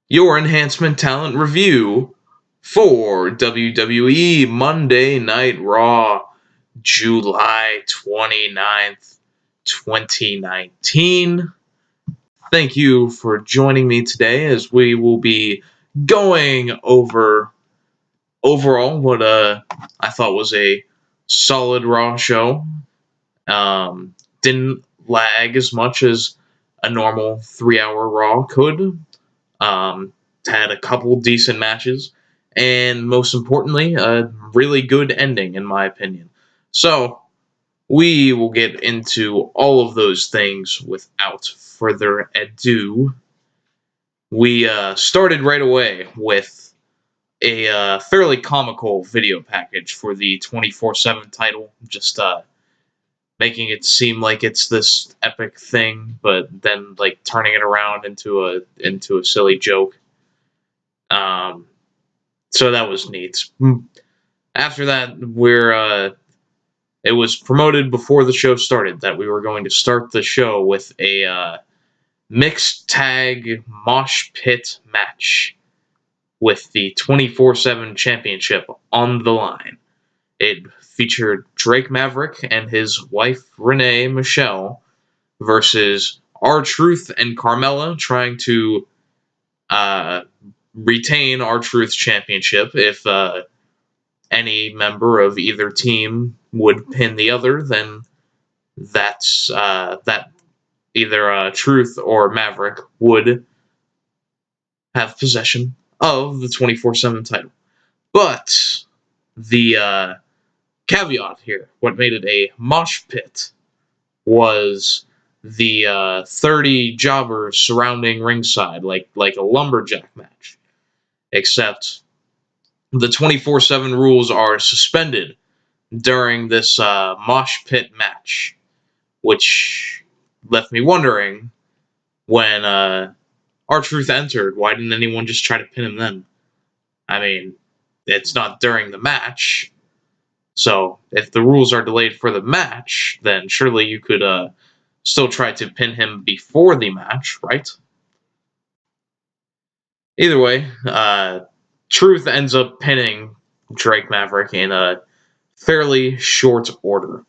your Enhancement Talent Review for WWE Monday Night Raw, July 29th, 2019. Thank you for joining me today as we will be going over overall what I thought was a solid Raw show. Didn't lag as much as a normal 3-hour Raw could. Had a couple decent matches, and most importantly, a really good ending, in my opinion. So, we will get into all of those things without further ado. We started right away with a fairly comical video package for the 24/7 title, just making it seem like it's this epic thing, but then like turning it around into a silly joke. So that was neat. After that, it was promoted before the show started that we were going to start the show with a mixed tag mosh pit match with the 24/7 championship on the line. It featured Drake Maverick and his wife Renee Michelle versus R-Truth and Carmella, trying to retain R-Truth's championship. If any member of either team would pin the other, then that either Truth or Maverick would have possession of the 24/7 title. But the caveat here, what made it a mosh pit, was the 30 jobbers surrounding ringside, like a lumberjack match. Except the 24/7 rules are suspended during this mosh pit match, which left me wondering, when R-Truth entered, why didn't anyone just try to pin him then? I mean, it's not during the match, so if the rules are delayed for the match, then surely you could still try to pin him before the match, right? Either way, Truth ends up pinning Drake Maverick in a fairly short order.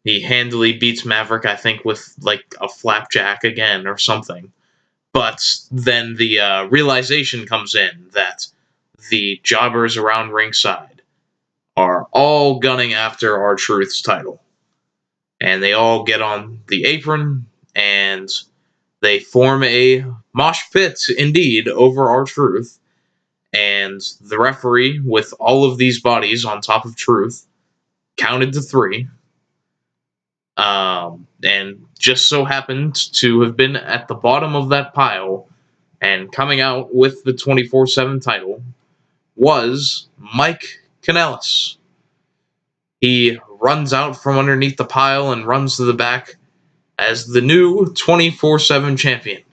He handily beats Maverick, I think, with like a flapjack again or something. But then the realization comes in that the jobbers around ringside are all gunning after R-Truth's title. And they all get on the apron, and they form a mosh pit, indeed, over R-Truth. And the referee, with all of these bodies on top of Truth, counted to 3. And just so happened to have been at the bottom of that pile and coming out with the 24/7 title was Mike Kanellis. He runs out from underneath the pile and runs to the back as the new 24/7 champion.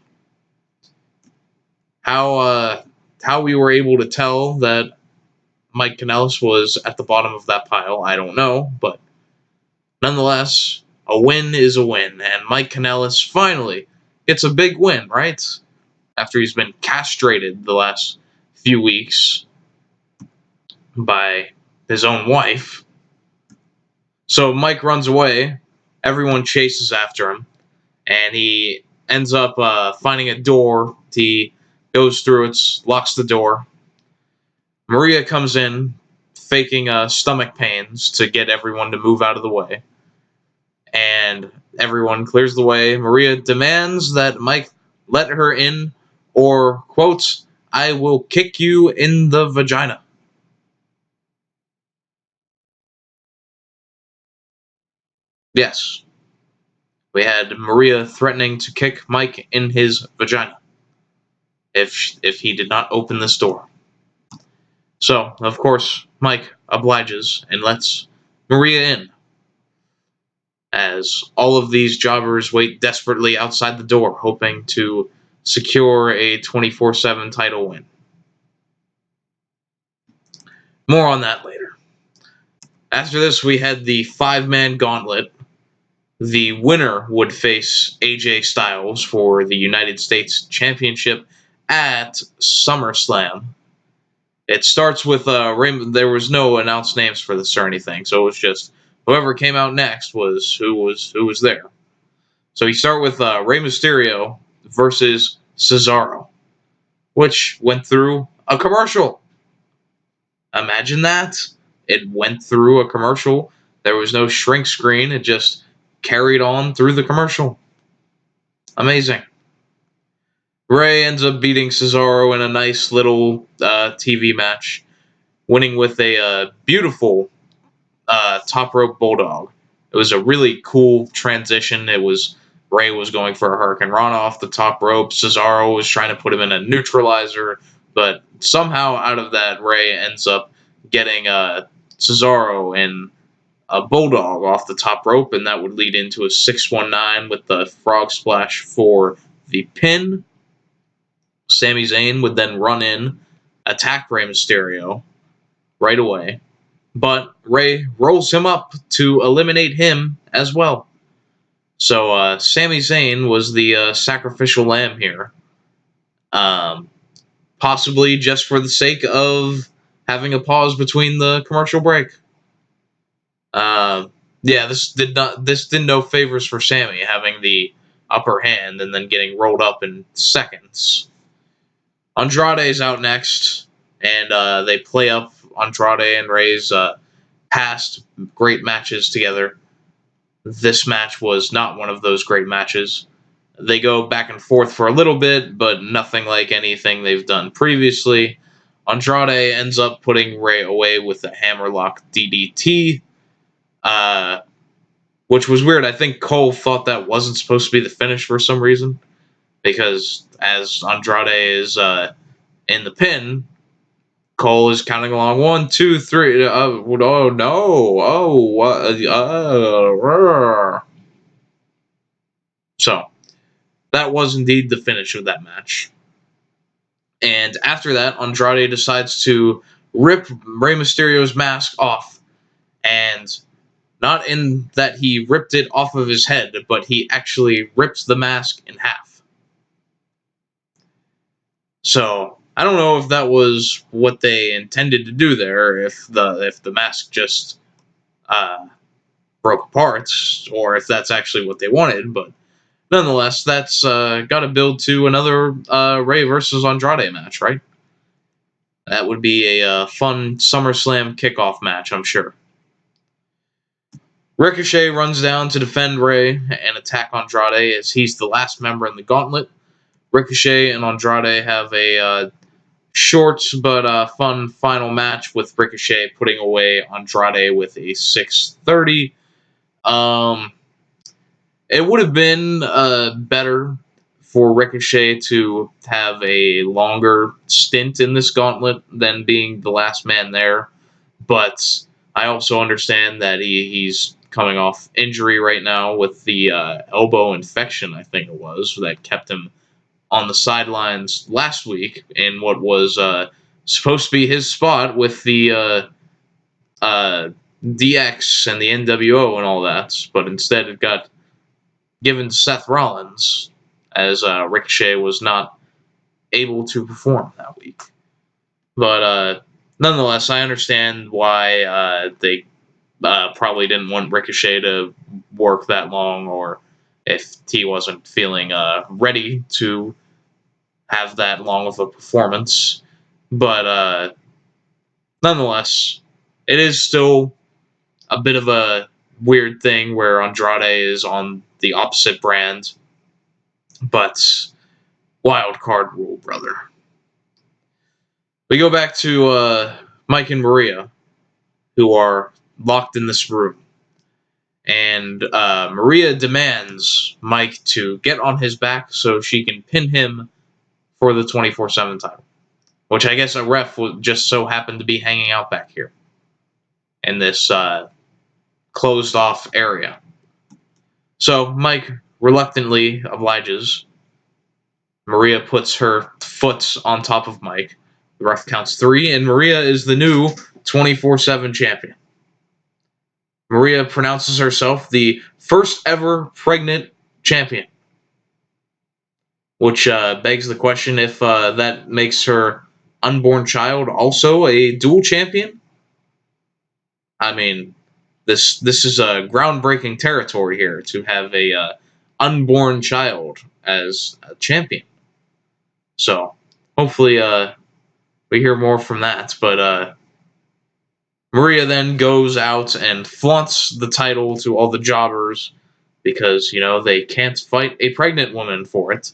How we were able to tell that Mike Kanellis was at the bottom of that pile, I don't know, but nonetheless, a win is a win, and Mike Kanellis finally gets a big win, right? After he's been castrated the last few weeks by his own wife. So Mike runs away, everyone chases after him, and he ends up finding a door. He goes through it, locks the door. Maria comes in, faking stomach pains to get everyone to move out of the way. And everyone clears the way. Maria demands that Mike let her in, or, quote, "I will kick you in the vagina." Yes, we had Maria threatening to kick Mike in his vagina if he did not open this door. So, of course, Mike obliges and lets Maria in, as all of these jobbers wait desperately outside the door, hoping to secure a 24/7 title win. More on that later. After this, we had the 5-man gauntlet The winner would face AJ Styles for the United States Championship at SummerSlam. It starts with there was no announced names for this or anything, so it was just whoever came out next was who was there. So you start with Rey Mysterio versus Cesaro, which went through a commercial. Imagine that. It went through a commercial. There was no shrink screen. It just carried on through the commercial. Amazing. Rey ends up beating Cesaro in a nice little TV match, winning with a beautiful top rope bulldog. It was a really cool transition. It was Rey was going for a Hurricane Rana off the top rope. Cesaro was trying to put him in a neutralizer, but somehow out of that, Rey ends up getting Cesaro in a bulldog off the top rope, and that would lead into a 619 with the frog splash for the pin. Sami Zayn would then run in, attack Rey Mysterio right away, but Rey rolls him up to eliminate him as well. So Sami Zayn was the sacrificial lamb here, possibly just for the sake of having a pause between the commercial break. Yeah, this did no favors for Sami having the upper hand and then getting rolled up in seconds. Andrade's out next, and they play up Andrade and Rey's past great matches together. This match was not one of those great matches. They go back and forth for a little bit, but nothing like anything they've done previously. Andrade ends up putting Rey away with a hammerlock DDT, which was weird. I think Cole thought that wasn't supposed to be the finish for some reason, because as Andrade is in the pin, Cole is counting along 1, 2, 3. Oh no! So that was indeed the finish of that match. And after that, Andrade decides to rip Rey Mysterio's mask off, and not in that he ripped it off of his head, but he actually ripped the mask in half. So I don't know if that was what they intended to do there, if the mask just broke apart, or if that's actually what they wanted. But nonetheless, that's got to build to another Rey versus Andrade match, right? That would be a fun SummerSlam kickoff match, I'm sure. Ricochet runs down to defend Rey and attack Andrade as he's the last member in the gauntlet. Ricochet and Andrade have a short but fun final match, with Ricochet putting away Andrade with a 630. It would have been better for Ricochet to have a longer stint in this gauntlet than being the last man there, but I also understand that he's coming off injury right now with the elbow infection, I think it was, that kept him on the sidelines last week in what was supposed to be his spot with the DX and the NWO and all that, but instead it got given to Seth Rollins, as Ricochet was not able to perform that week. But nonetheless, I understand why they probably didn't want Ricochet to work that long, or if he wasn't feeling ready to have that long of a performance. But nonetheless, it is still a bit of a weird thing where Andrade is on the opposite brand. But wild card rule, brother. We go back to Mike and Maria, who are locked in this room. And Maria demands Mike to get on his back so she can pin him for the 24/7 title. Which I guess a ref would just so happen to be hanging out back here in this closed off area. So Mike reluctantly obliges. Maria puts her foot on top of Mike. The ref counts 3, and Maria is the new 24/7 champion. Maria pronounces herself the first ever pregnant champion, which begs the question if that makes her unborn child also a dual champion. I mean, this is a groundbreaking territory here to have a unborn child as a champion. So hopefully we hear more from that. But Maria then goes out and flaunts the title to all the jobbers because, they can't fight a pregnant woman for it.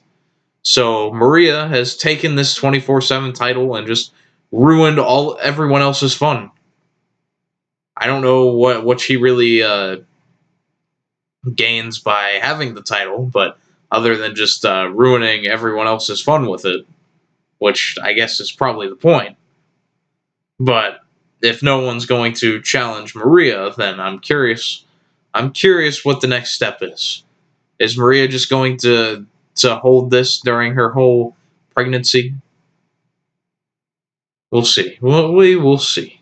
So Maria has taken this 24/7 title and just ruined everyone else's fun. I don't know what she really gains by having the title, but other than just ruining everyone else's fun with it, which I guess is probably the point. But if no one's going to challenge Maria, then I'm curious. I'm curious what the next step is. Is Maria just going to hold this during her whole pregnancy? We'll see. We will see.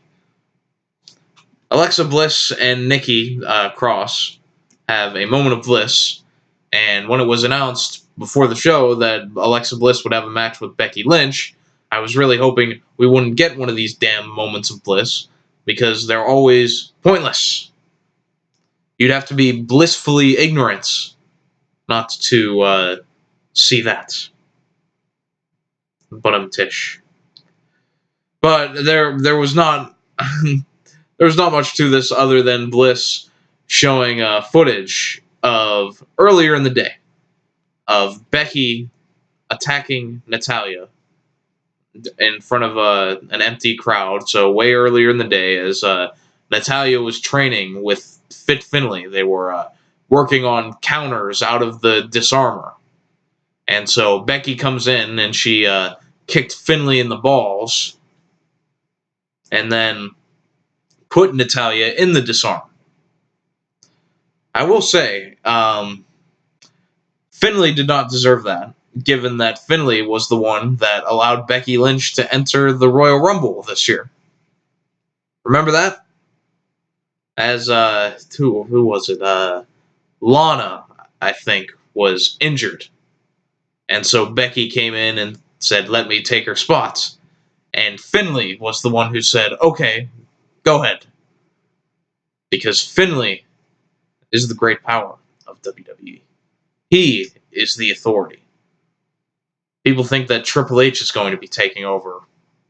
Alexa Bliss and Nikki Cross have a moment of bliss, and when it was announced before the show that Alexa Bliss would have a match with Becky Lynch, I was really hoping we wouldn't get one of these damn moments of bliss, because they're always pointless. You'd have to be blissfully ignorant not to see that. But Tish. But there was not there was not much to this other than Bliss showing footage of earlier in the day of Becky attacking Natalya in front of an empty crowd. So way earlier in the day, as Natalya was training with Fit Finlay, they were working on counters out of the disarmor. And so Becky comes in and she kicked Finlay in the balls and then put Natalya in the disarm. I will say, Finlay did not deserve that, given that Finlay was the one that allowed Becky Lynch to enter the Royal Rumble this year. Remember that? As, who was it? Lana, I think, was injured. And so Becky came in and said, let me take her spot. And Finlay was the one who said, okay, go ahead. Because Finlay is the great power of WWE. He is the authority. People think that Triple H is going to be taking over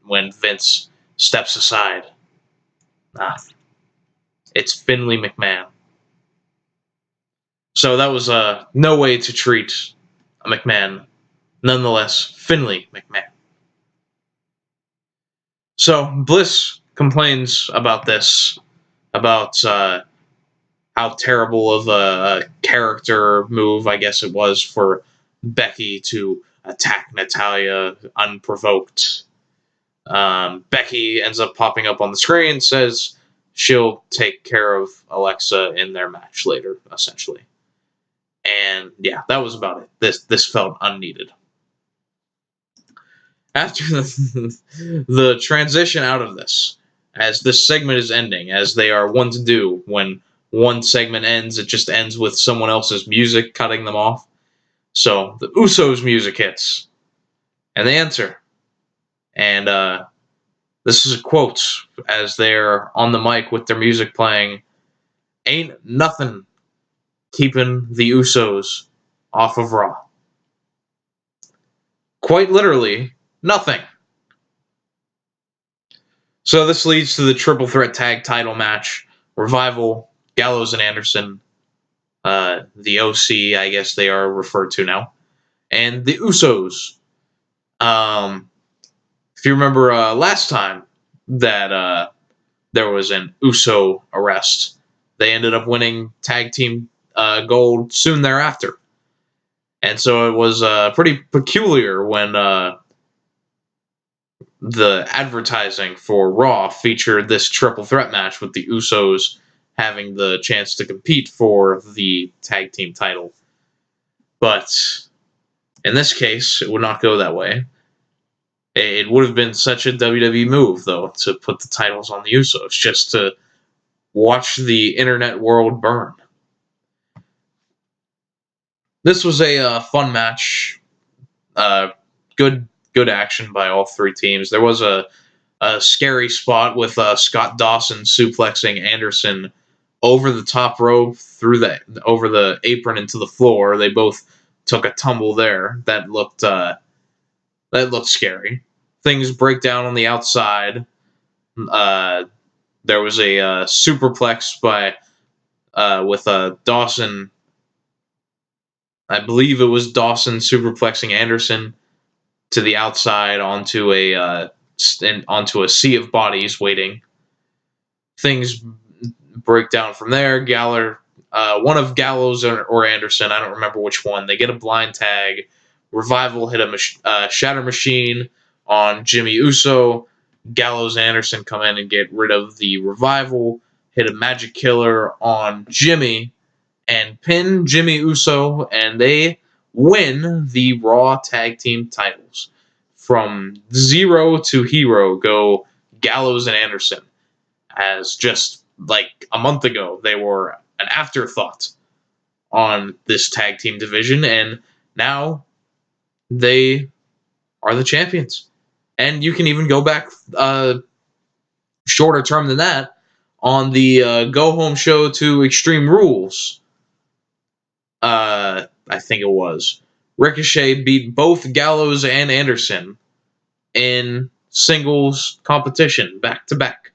when Vince steps aside. Nah. It's Finlay McMahon. So that was no way to treat a McMahon. Nonetheless, Finlay McMahon. So Bliss complains about this, about how terrible of a character move, I guess it was, for Becky to attack Natalya unprovoked. Becky ends up popping up on the screen, says she'll take care of Alexa in their match later, essentially. And yeah, that was about it. This felt unneeded. After the transition out of this, as this segment is ending, as they are wont to do when one segment ends, it just ends with someone else's music cutting them off. So the Usos music hits, and they enter. And this is a quote as they're on the mic with their music playing. Ain't nothing keeping the Usos off of Raw. Quite literally, nothing. So this leads to the triple threat tag title match. Revival, Gallows and Anderson, the OC, I guess they are referred to now, and the Usos. If you remember last time that there was an Uso arrest, they ended up winning tag team gold soon thereafter. And so it was pretty peculiar when the advertising for Raw featured this triple threat match with the Usos having the chance to compete for the tag team title. But in this case, it would not go that way. It would have been such a WWE move, though, to put the titles on the Usos, just to watch the internet world burn. This was a fun match. Good action by all three teams. There was a scary spot with Scott Dawson suplexing Anderson over the top rope over the apron into the floor. They both took a tumble there. That looked scary. Things break down on the outside. There was a superplex with Dawson. I believe it was Dawson superplexing Anderson to the outside onto a sea of bodies waiting. Things break down from there. One of Gallows or Anderson, I don't remember which one, they get a blind tag. Revival hit a shatter machine on Jimmy Uso. Gallows and Anderson come in and get rid of the Revival, hit a magic killer on Jimmy, and pin Jimmy Uso, and they win the Raw Tag Team titles. From zero to hero go Gallows and Anderson, as just like a month ago they were an afterthought on this tag team division, and now they are the champions. And you can even go back shorter term than that on the go home show to Extreme Rules. I think it was Ricochet beat both Gallows and Anderson in singles competition back to back.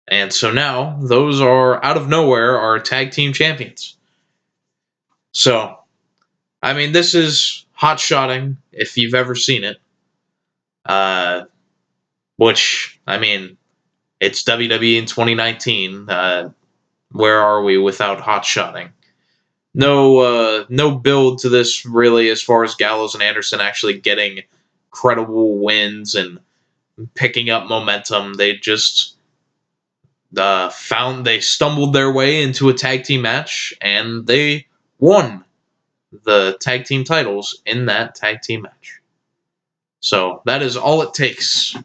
And so now those are out of nowhere are tag team champions. So, I mean, this is hot shotting if you've ever seen it. Which, I mean, it's WWE in 2019. Where are we without hot shotting? No build to this really, as far as Gallows and Anderson actually getting credible wins and picking up momentum. They just they stumbled their way into a tag team match, and they won the tag team titles in that tag team match. So that is all it takes.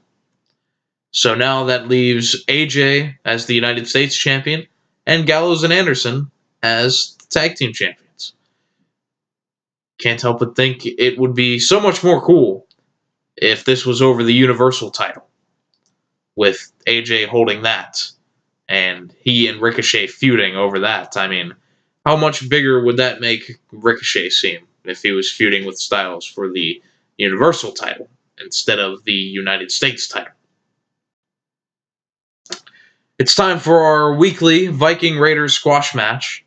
So now that leaves AJ as the United States champion and Gallows and Anderson as tag team champions. Can't help but think it would be so much more cool if this was over the Universal title, with AJ holding that and he and Ricochet feuding over that. I mean, how much bigger would that make Ricochet seem if he was feuding with Styles for the Universal title instead of the United States title? It's time for our weekly Viking Raiders squash match.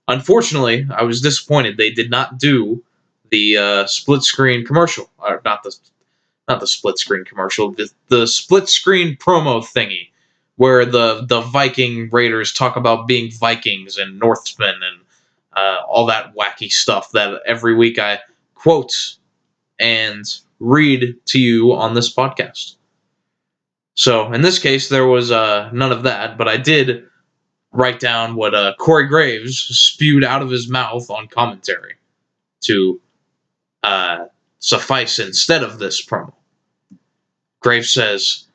Unfortunately, I was disappointed they did not do the split screen commercial, or not the split screen commercial, the split screen promo thingy, where the Viking Raiders talk about being Vikings and Northmen and all that wacky stuff that every week I quote and read to you on this podcast. So in this case, there was none of that, but I did write down what Corey Graves spewed out of his mouth on commentary to suffice instead of this promo. Graves says,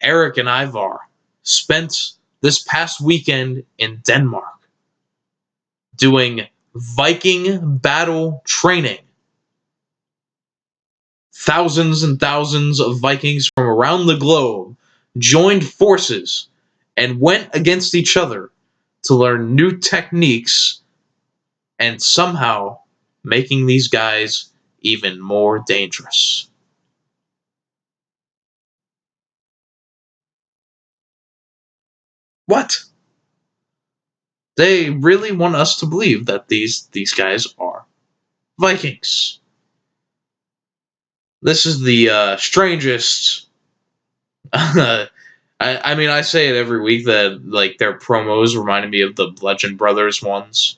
Eric and Ivar spent this past weekend in Denmark doing Viking battle training. Thousands and thousands of Vikings from around the globe joined forces and went against each other to learn new techniques and somehow making these guys even more dangerous. What? They really want us to believe that these guys are Vikings. This is the strangest. I mean, I say it every week that like their promos reminded me of the Legend Brothers ones,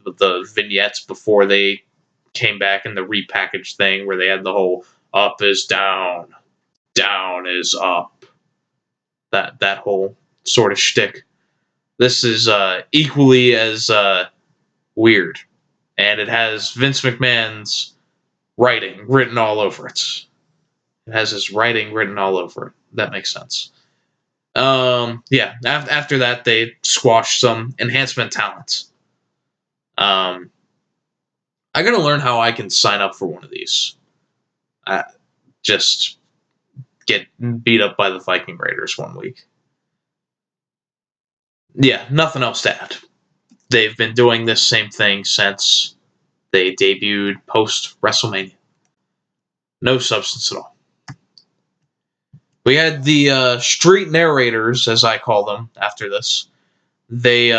the vignettes before they came back in the repackaged thing where they had the whole up is down, down is up, that whole sort of shtick. This is equally as weird, and it has Vince McMahon's writing written all over it. It has his writing written all over it. That makes sense. Yeah, after that, they squashed some enhancement talents. I gotta learn how I can sign up for one of these. Just get beat up by the Viking Raiders one week. Yeah, nothing else to add. They've been doing this same thing since they debuted post WrestleMania. No substance at all. We had the street narrators, as I call them, after this. They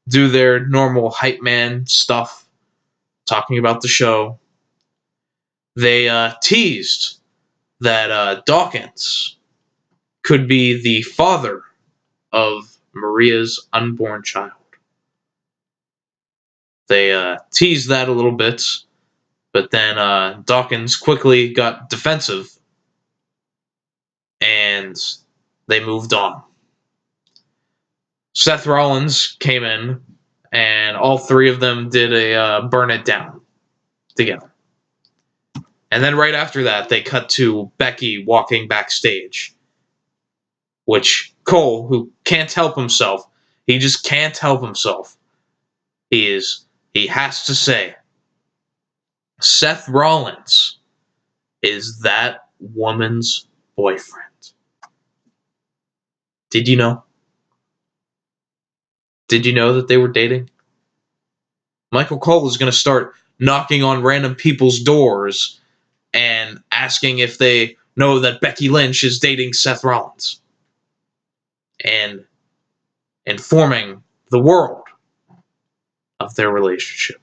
do their normal hype man stuff, talking about the show. They teased that Dawkins could be the father of Maria's unborn child. They teased that a little bit, but then Dawkins quickly got defensive and they moved on. Seth Rollins came in, and all three of them did a burn it down together. And then right after that, they cut to Becky walking backstage, which Cole, who can't help himself, he just can't help himself. He has to say, Seth Rollins is that woman's boyfriend. Did you know? Did you know that they were dating? Michael Cole is going to start knocking on random people's doors and asking if they know that Becky Lynch is dating Seth Rollins. And informing the world of their relationship.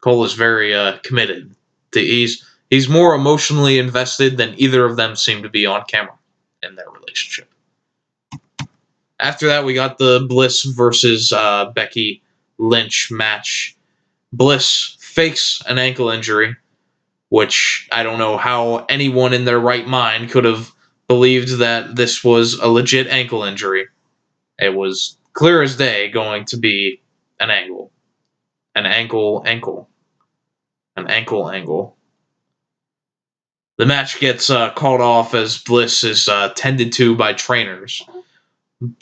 Cole is very committed. He's more emotionally invested than either of them seem to be on camera in their relationship. After that, we got the Bliss versus Becky Lynch match. Bliss fakes an ankle injury, which I don't know how anyone in their right mind could have believed that this was a legit ankle injury. It was clear as day going to be an angle. An ankle. An ankle angle. The match gets called off as Bliss is tended to by trainers.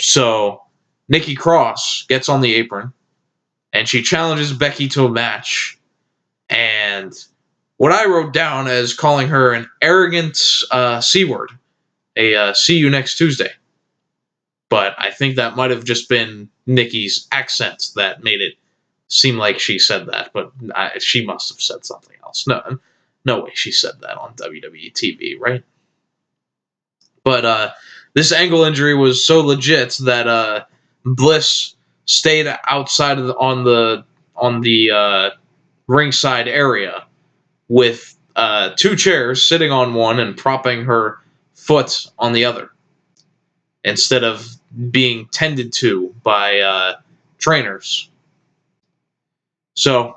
So Nikki Cross gets on the apron and she challenges Becky to a match. And what I wrote down as calling her an arrogant C word, see you next Tuesday. But I think that might have just been Nikki's accent that made it seem like she said that. But she must have said something else. No way she said that on WWE TV, right? But this ankle injury was so legit that Bliss stayed outside of on the ringside area with two chairs, sitting on one and propping her foot on the other, instead of being tended to by trainers. So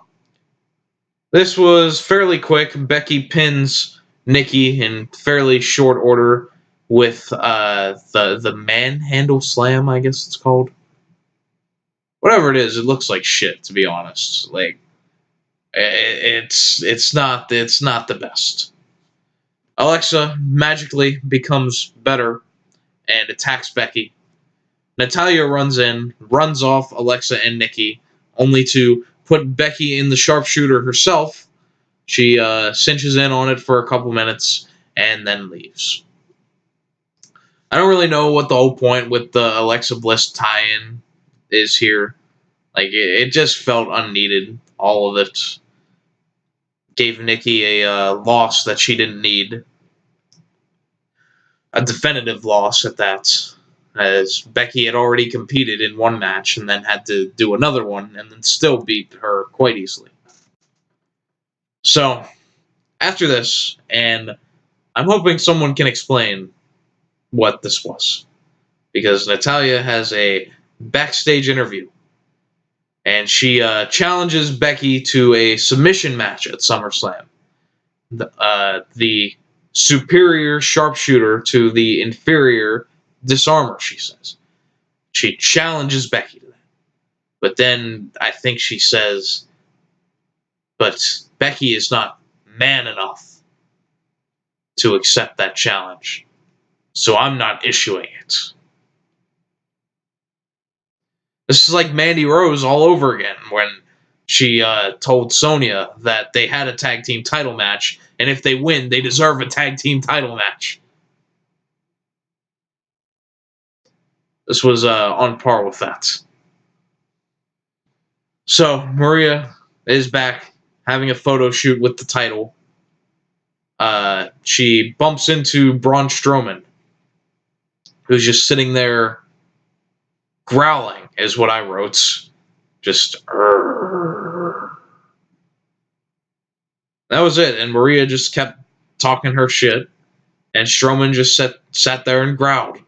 this was fairly quick. Becky pins Nikki in fairly short order with the manhandle slam, I guess it's called. Whatever it is, it looks like shit, to be honest. Like it's not the best. Alexa magically becomes better and attacks Becky. Natalya runs in, runs off Alexa and Nikki, only to put Becky in the sharpshooter herself. She cinches in on it for a couple minutes and then leaves. I don't really know what the whole point with the Alexa Bliss tie-in is here. Like, it just felt unneeded. All of it gave Nikki a loss that she didn't need. A definitive loss at that, as Becky had already competed in one match and then had to do another one and then still beat her quite easily. So, after this, and I'm hoping someone can explain what this was, because Natalya has a backstage interview and she challenges Becky to a submission match at SummerSlam. The superior sharpshooter to the inferior disarmer, she says. She challenges Becky to that. But then I think she says, but Becky is not man enough to accept that challenge. so I'm not issuing it. This is like Mandy Rose all over again when she told Sonya that they had a tag team title match, and if they win, they deserve a tag team title match. This was on par with that. So Maria is back having a photo shoot with the title. She bumps into Braun Strowman, who's just sitting there growling, is what I wrote. Just, Urgh. That was it. And Maria just kept talking her shit, and Strowman just sat there and growled.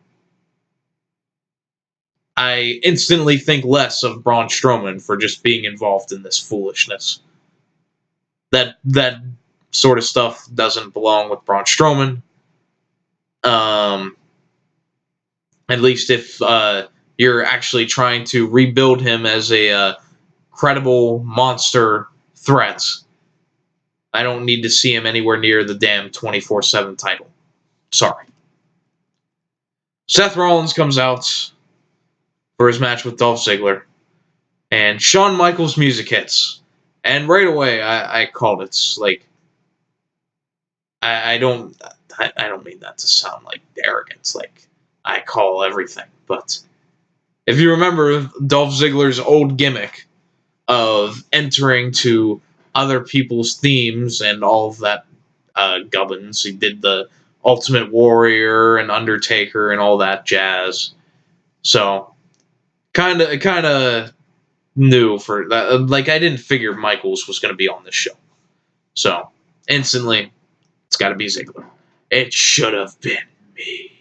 I instantly think less of Braun Strowman for just being involved in this foolishness. That sort of stuff doesn't belong with Braun Strowman. At least if you're actually trying to rebuild him as a credible monster threat, I don't need to see him anywhere near the damn 24/7 title. Sorry. Seth Rollins comes out for his match with Dolph Ziggler, and Shawn Michaels' music hits. And right away, I called it. Like, I don't mean that to sound like arrogance. Like, I call everything. But if you remember Dolph Ziggler's old gimmick of entering to other people's themes and all of that gubbins, he did the Ultimate Warrior and Undertaker and all that jazz. So, kind of new for that. Like, I didn't figure Michaels was going to be on this show. So, instantly, it's got to be Ziggler. It should have been me.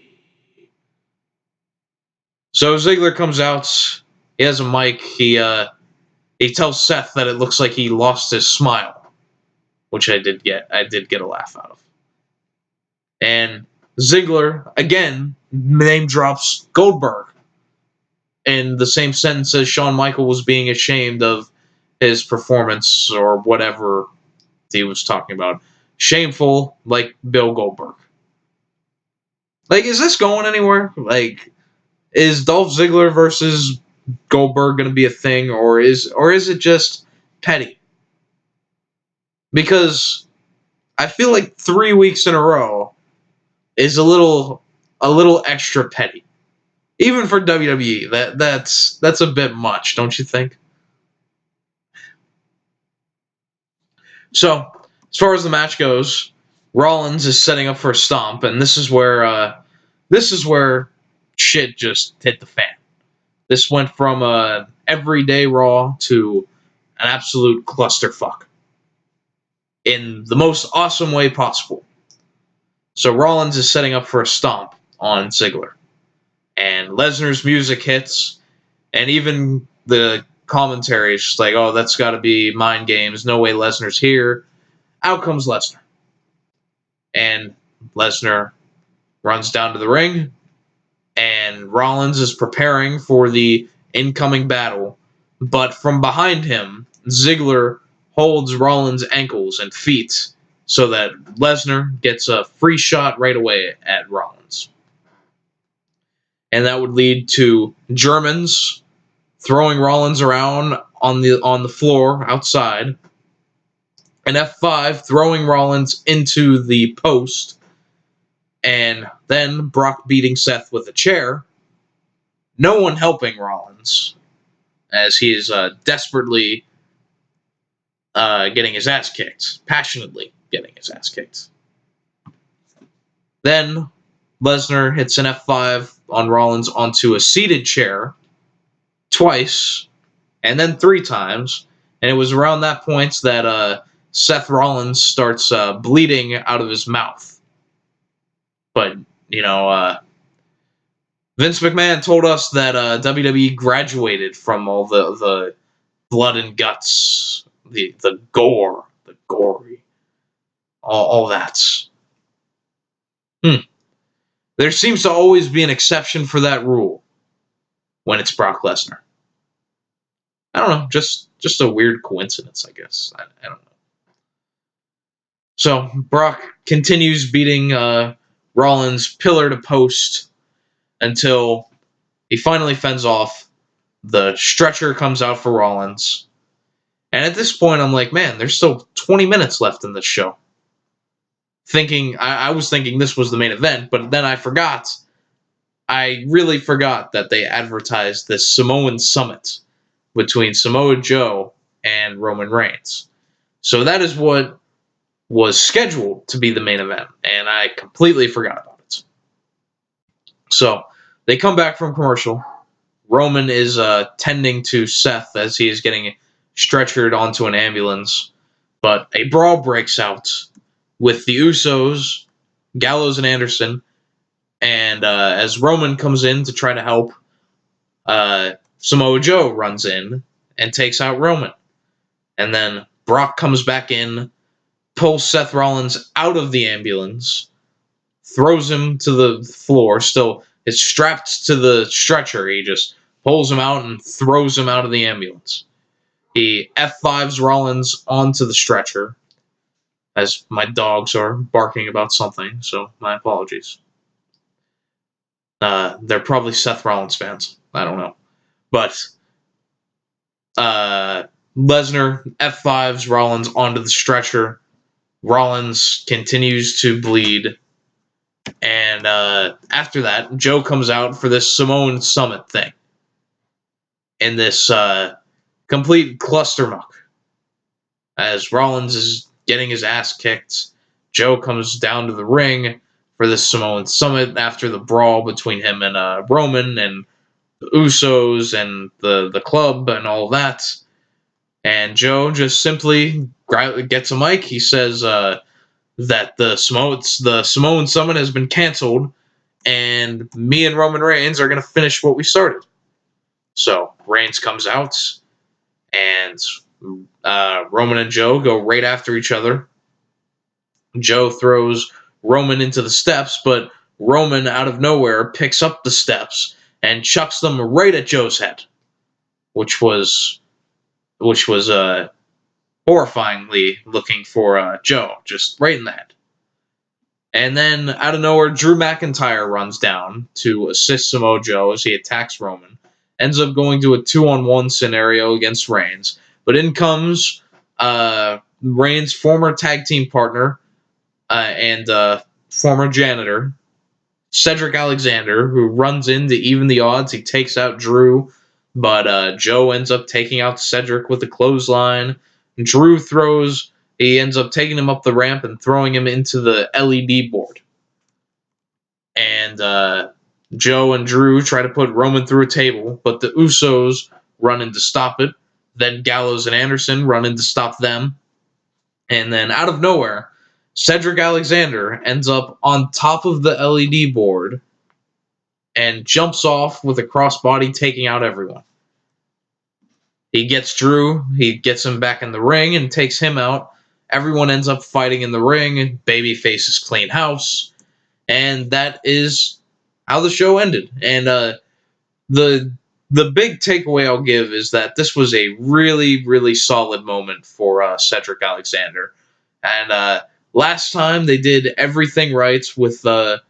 So Ziggler comes out. He has a mic. He tells Seth that it looks like he lost his smile, which I did get a laugh out of. And Ziggler again name drops Goldberg in the same sentence as Shawn Michaels was being ashamed of his performance or whatever he was talking about. Shameful, like Bill Goldberg. Like, is this going anywhere? Like, is Dolph Ziggler versus Goldberg going to be a thing, or is it just petty? Because I feel like 3 weeks in a row is a little extra petty, even for WWE. That's a bit much, don't you think? So, as far as the match goes, Rollins is setting up for a stomp, and this is where shit just hit the fan. This went from everyday Raw to an absolute clusterfuck in the most awesome way possible. So Rollins is setting up for a stomp on Ziggler, and Lesnar's music hits, and even the commentary is just like, oh, that's got to be mind games. No way Lesnar's here. Out comes Lesnar. And Lesnar runs down to the ring, and Rollins is preparing for the incoming battle. But from behind him, Ziggler holds Rollins' ankles and feet so that Lesnar gets a free shot right away at Rollins. And that would lead to Germans throwing Rollins around on the floor outside, an F5 throwing Rollins into the post, and then Brock beating Seth with a chair. No one helping Rollins as he is desperately getting his ass kicked, passionately getting his ass kicked. Then Lesnar hits an F5 on Rollins onto a seated chair twice, and then 3 times. And it was around that point that Seth Rollins starts bleeding out of his mouth. But, Vince McMahon told us that WWE graduated from all the blood and guts, the gore, the gory, all that. There seems to always be an exception for that rule when it's Brock Lesnar. I don't know, just a weird coincidence, I guess. I don't know. So Brock continues beating Rollins pillar to post until he finally fends off. The stretcher comes out for Rollins. And at this point, I'm like, man, there's still 20 minutes left in this show. I was thinking this was the main event, but then I forgot. I really forgot that they advertised this Samoan Summit between Samoa Joe and Roman Reigns. So that is what was scheduled to be the main event, and I completely forgot about it. So they come back from commercial. Roman is tending to Seth as he is getting stretchered onto an ambulance, but a brawl breaks out with the Usos, Gallows and Anderson, and as Roman comes in to try to help, Samoa Joe runs in and takes out Roman. And then Brock comes back in, pulls Seth Rollins out of the ambulance, throws him to the floor, still is strapped to the stretcher. He just pulls him out and throws him out of the ambulance. He F5s Rollins onto the stretcher, as my dogs are barking about something, so my apologies. They're probably Seth Rollins fans. I don't know. But Lesnar F5s Rollins onto the stretcher. Rollins continues to bleed. And after that, Joe comes out for this Samoan Summit thing. In this complete clustermuck. As Rollins is getting his ass kicked, Joe comes down to the ring for this Samoan Summit after the brawl between him and Roman and the Usos and the club and all that. And Joe just simply gets a mic. He says that the Samoan Summit has been canceled, and me and Roman Reigns are going to finish what we started. So Reigns comes out, and Roman and Joe go right after each other. Joe throws Roman into the steps, but Roman, out of nowhere, picks up the steps and chucks them right at Joe's head, which was horrifyingly looking for Joe, just right in the head. And then, out of nowhere, Drew McIntyre runs down to assist Samoa Joe as he attacks Roman. Ends up going to a 2-on-1 scenario against Reigns. But in comes Reigns' former tag team partner and former janitor, Cedric Alexander, who runs in to even the odds. He takes out Drew, but Joe ends up taking out Cedric with a clothesline. Drew he ends up taking him up the ramp and throwing him into the LED board. And Joe and Drew try to put Roman through a table, but the Usos run in to stop it. Then Gallows and Anderson run in to stop them. And then out of nowhere, Cedric Alexander ends up on top of the LED board and jumps off with a crossbody, taking out everyone. He gets Drew, he gets him back in the ring and takes him out. Everyone ends up fighting in the ring. Babyfaces clean house. And that is how the show ended. And the big takeaway I'll give is that this was a really, really solid moment for Cedric Alexander. And last time they did everything right with the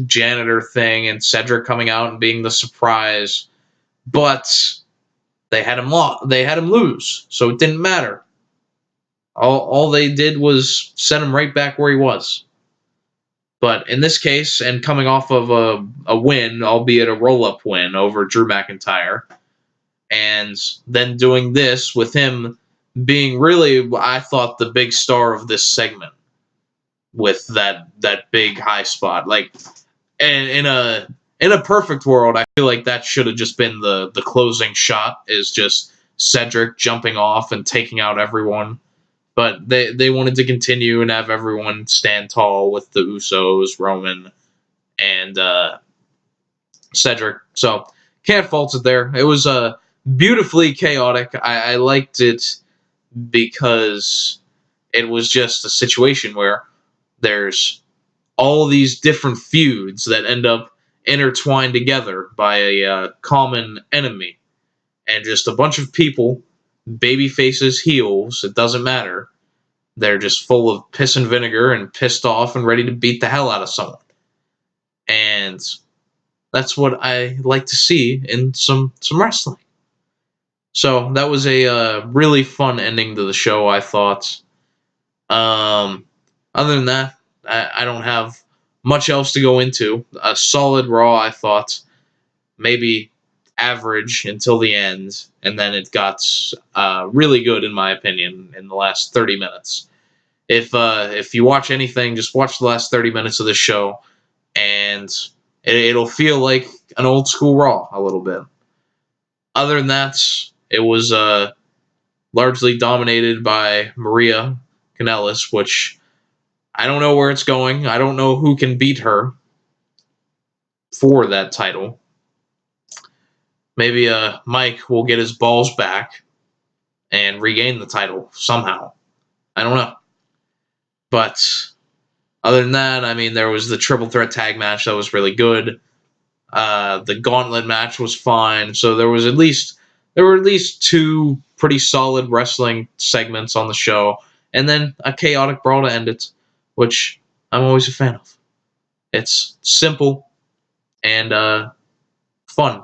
janitor thing and Cedric coming out and being the surprise, but they had him lose, so it didn't matter. All they did was send him right back where he was. But in this case, and coming off of a win, albeit a roll-up win over Drew McIntyre, and then doing this with him being really, I thought, the big star of this segment with that big high spot. Like, in a perfect world, I feel like that should have just been the closing shot, is just Cedric jumping off and taking out everyone. But they wanted to continue and have everyone stand tall with the Usos, Roman, and Cedric. So, can't fault it there. It was beautifully chaotic. I liked it because it was just a situation where there's all these different feuds that end up intertwined together by a common enemy. And just a bunch of people, baby faces, heels, it doesn't matter, They're just full of piss and vinegar and pissed off and ready to beat the hell out of someone. And that's what I like to see in some wrestling. So that was a really fun ending to the show, I thought. Other than that, I don't have much else to go into. A solid Raw, I thought. Maybe average until the end, and then it got really good, in my opinion, in the last 30 minutes. If you watch anything, just watch the last 30 minutes of this show, and it'll feel like an old school Raw a little bit. Other than that, it was largely dominated by Maria Kanellis, which I don't know where it's going. I don't know who can beat her for that title. Maybe Mike will get his balls back and regain the title somehow. I don't know. But other than that, I mean, there was the triple threat tag match that was really good. The gauntlet match was fine. So there were at least 2 pretty solid wrestling segments on the show, and then a chaotic brawl to end it, which I'm always a fan of. It's simple and fun.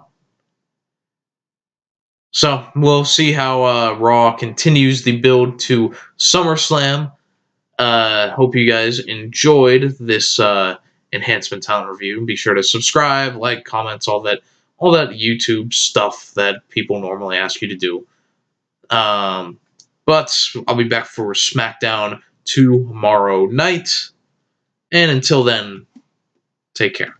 So we'll see how Raw continues the build to SummerSlam. Hope you guys enjoyed this Enhancement Talent Review. Be sure to subscribe, like, comments, all that YouTube stuff that people normally ask you to do. But I'll be back for SmackDown tomorrow night. And until then, take care.